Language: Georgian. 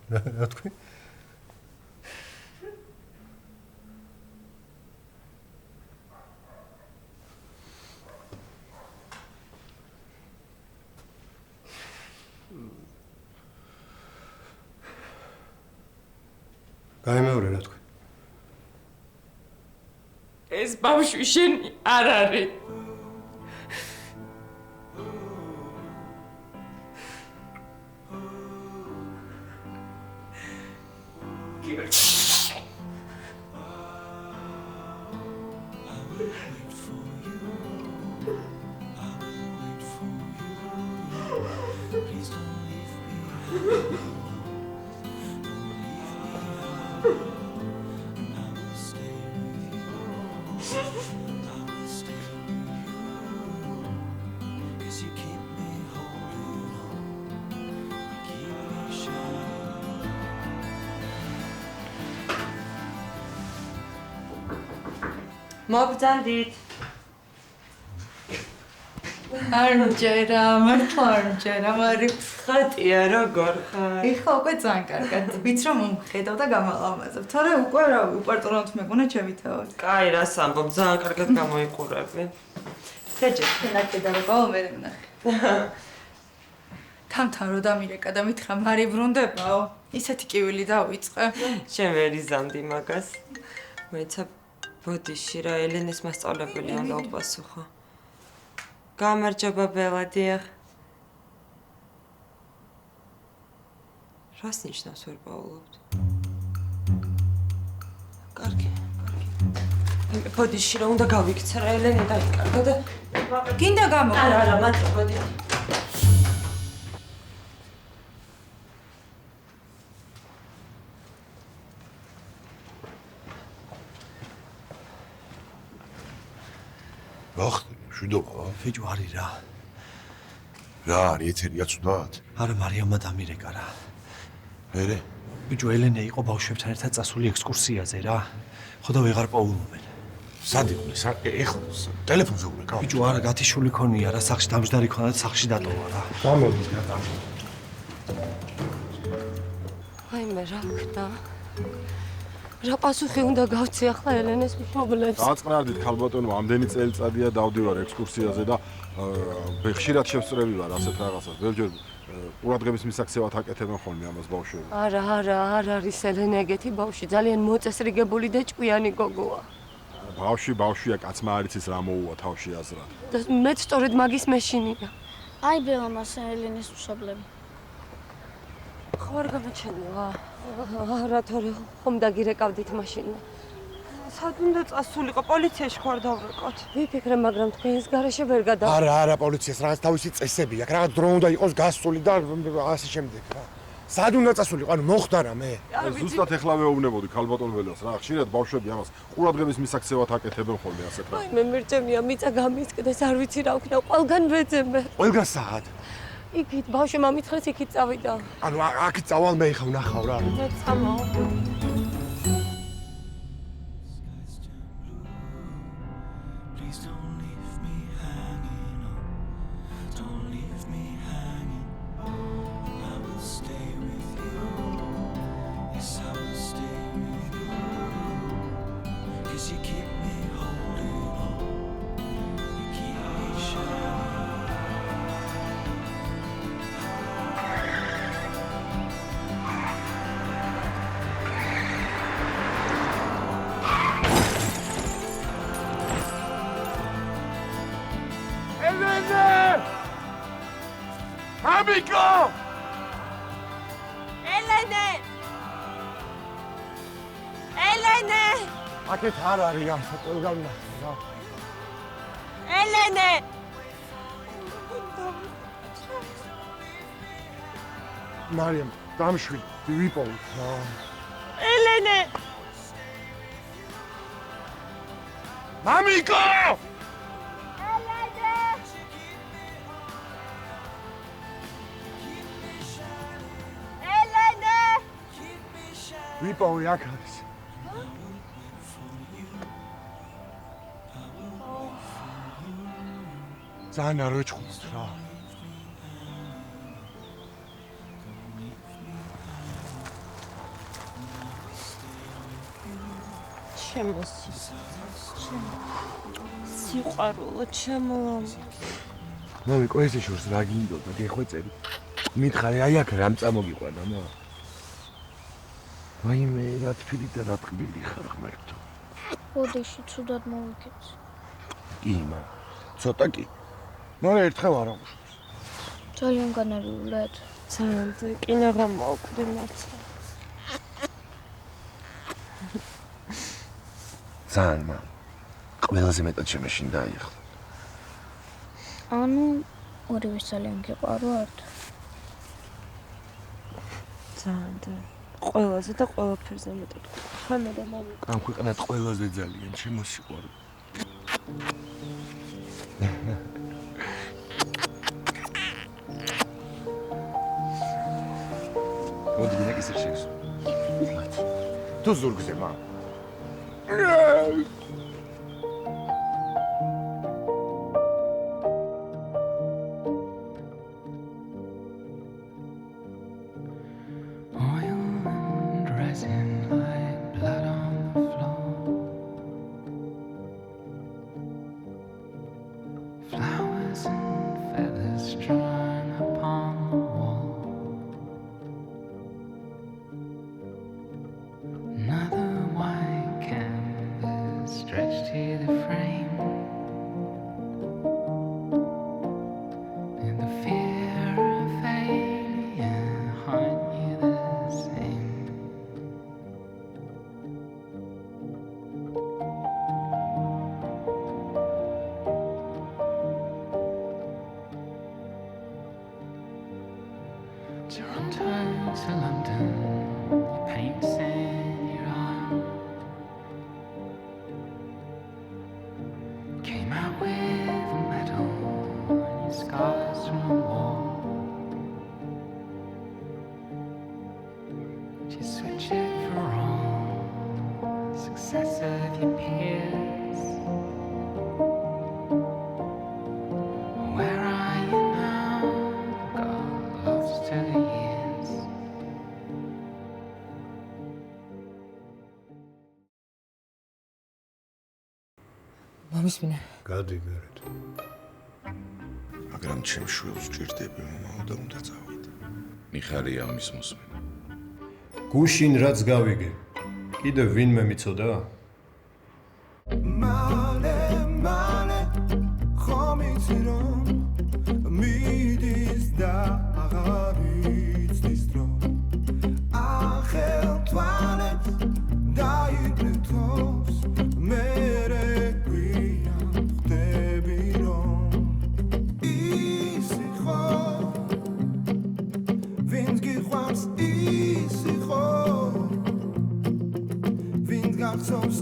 რა თქვი? გაიმეორე რა თქვი? ეს ბავშვი შენი არ არის. მოგძანდით. არ მჯერა, მართლა არ მჯერა, მაგრამ ხატია როგორ ხარ? ეხლა უკვე ძალიან კარგად. ვიც რომ მომხედავ და გამალამაზებ. თორე უკვე რა უპარტონოთ მეგონა ჩემი თაოდ. კაი, რას ამბობ, ძალიან კარგად გამოიყურები. ხეჯე, ნაკედა რა გავა მე ვნახე. თან რო დამირეკა და მითხრა მარი ბრუნდებაო. ისეთი კივილი დავიწყე. შენ ვერ იზამდი მაგას. მეცა ბოდიში რა ელენეს მასწავლებელი უნდა უპასუხო. გამარჯობა ბელა, დიახ. რას ნიშნავს ვერ პაულობთ? კარგი. ბოდიში რა უნდა გავიქცა რა ელენე დაიკარგა და გინდა გამო. არა, მართლა ბოდი. შვიდობა. ფიჭო არის რა. რა არის ეთერია ცუდად? არა მარიამმა დამირეკა რა. მერე? ფიჭო ელენე იყო ბავშვებთან ერთად წასული ექსკურსიაზე რა. ხო და ვეღარ პაულობენ. სად იყვნენ? ეხლა ტელეფონზე ურეკავ. ფიჭო არა გათიშული ქონია რა, სახში დამჯდარი ქონა და სახში დატოვა რა. გამოდი რა. აი მე რა ხდა? რა პასუხი უნდა გავცი ახლა ელენეს მშობლებს? დააწყნარდით ქალბატონო, ამდენი წელიწადია დავდივარ ექსკურსიაზე და ხშირად შევსწრები ვარ ასეთ რაღაცას. ბევრჯერ ყურადღების მისაქცევად აკეთებენ ხოლმე ამას ბავშვები. არა, არ არის ელენე ეგეთი ბავშვი, ძალიან მოწესრიგებული და ჭკვიანი გოგოა. ბავშვია, კაცმა არ იცის რა მოუვა თავში აზრად. და მეც სწორედ მაგის მეშინია. აი ბელა მას ელენეს მშობლები. ხო არ გამაჩენილა. არა თორე ხომ დაგირეკავდით მაშინ. სად უნდა წასულიყო? პოლიციაში ხარ დავრეკოთ. ვიფიქრე, მაგრამ თქვენს გარეშე ვერ გადა. არა, პოლიციას რაღაც თავისი წესები აქვს. რაღაც დრო უნდა იყოს გასული და ასე შემდეგ რა. სად უნდა წასულიყო? ანუ მოხდა რა მე. ზუსტად ეხლა ვეუბნებოდი ქალბატონ ველას რა. ხშირად ბავშვები ამას ყურადღების მისაქცევად აკეთებენ ხოლმე ასეთ რა. აი მე მერწემია მიწა გამისკდეს, არ ვიცი რა ვქნა, ყველგან ვეძებე. ყველგან სად? იქით ბავშვმა მითხრეს იქით წავიდა. ანუ აქ წავალ მე ხა ვნახავ რა. მე წამო. Amico! ელენე! ელენე! აქეთ არ არის ამ ყველგან რა. ელენე! მარიამ, დამშვი, ვიპოვე. ელენე! Amico! ვიპოვე აქ არის. ძალიან არ ვეჭხუთ რა. ჩემო სიყვარულო ჩემო მამი ყოესე შორს რა გინდოდა გეხვეწები მითხარი აი აქ რამ წამოგიყვანა მა ვაიმე რა თბილი და რა ტკბილი ხარ ღმერთო ოდეში ცუდად მოვიქეც. კი მა ცოტა კი მაგრამ ერთხელ არ აღუშვებს ძალიან განერვულად. ძალიან კინო გამოვკვდი მარცხა ძალიან მა ყველაზე მეტად შემეშინდა აიხლა ანუ ორივე ძალიან გიყვარვართ. ძალიან ყველაზე და ყველაფერზე მეტად ხანა და მამა ამ ქვეყანად ყველაზე ძალიან შემოსიყვარულო მოდი მინდა ისე შეგს თუ ზურგზე მა Oil and resin like blood on the floor. Flowers and feathers strewn upon the wall. Another white canvas stretched to the frame. And the fear of failure haunt you the same. Toronto to London, your paint's in your eye. Came out with a medal on your scars from the war. Just switch it for all success of your peers. Where are you now? Got lost to the years. მომისმინე. გადი მერეთ. მაგრამ ჩემ შვილს ჭირდები მომავალ და უნდა წავიდე. მიხარია ამის მოსმენა. გუშინ რაც გავიგე. კიდევ ვინმე მიცოდა? მალე ხომ იცი რომ მიდის და აღარ იცის დრო ახელ თვალებს დაიდგნენ თავს მერე გვიან ხვდები რომ ისი ხო ვინც გიყვარს ისი ხო ვინც გახსოვს